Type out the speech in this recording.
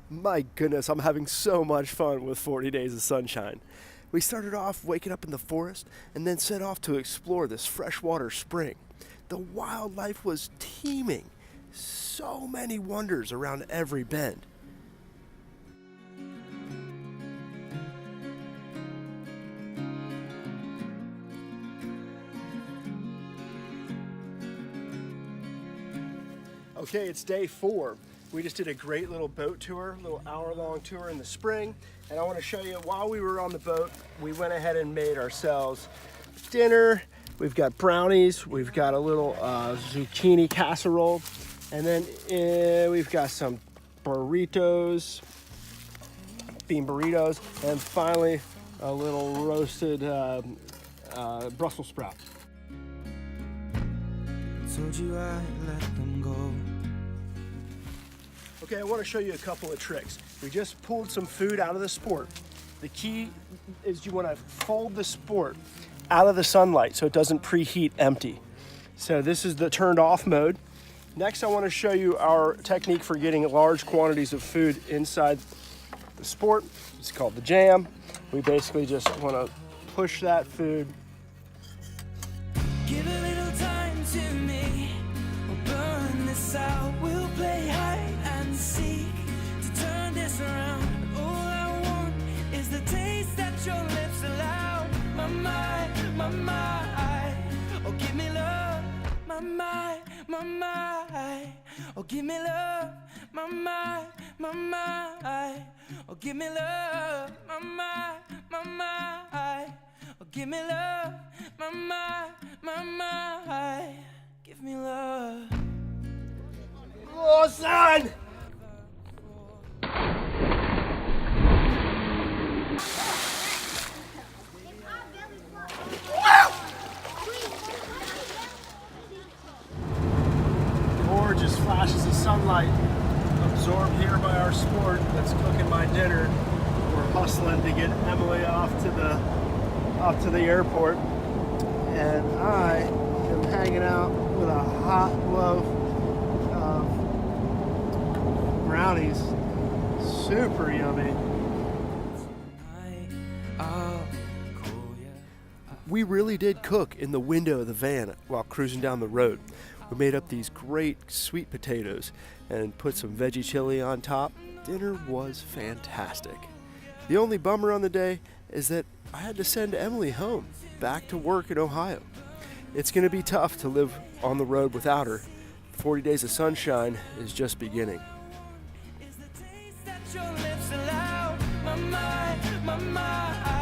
My goodness, I'm having so much fun with 40 Days of Sunshine. We started off waking up in the forest and then set off to explore this freshwater spring. The wildlife was teeming. So many wonders around every bend. Okay, it's day 4. We just did a great little boat tour, little hour-long tour in the spring, and I want to show you while we were on the boat, we went ahead and made ourselves dinner. We've got brownies, we've got a little zucchini casserole, and then we've got some burritos, bean burritos, and finally a little roasted Brussels sprout. Told you I'd let them go. Okay, I want to show you a couple of tricks. We just pulled some food out of the sport. The key is you want to fold the sport out of the sunlight so it doesn't preheat empty. So this is the turned off mode. Next, I want to show you our technique for getting large quantities of food inside the sport. It's called the jam. We basically just want to push that food. Give a little time to me. We'll burn this out. We'll play hide and seek to turn this around. And all I want is the taste that your lips allow. My mind, my mind. Oh, give me love. My mind, my mind. Oh, give me love. My mind, my mind. Oh, give me love. My mind, my mind. Oh, give me love. My mind, my mind. Give me love. GoSun! Gorgeous flashes of sunlight absorbed here by our sport that's cooking my dinner. We're hustling to get Emily off to the airport, and I am hanging out with a hot loaf of brownies. Super yummy. We really did cook in the window of the van while cruising down the road. We made up these great sweet potatoes and put some veggie chili on top. Dinner was fantastic. The only bummer on the day is that I had to send Emily home, back to work in Ohio. It's going to be tough to live on the road without her. 40 Days of Sunshine is just beginning. Is the taste that your lips allow. My mind, my mind.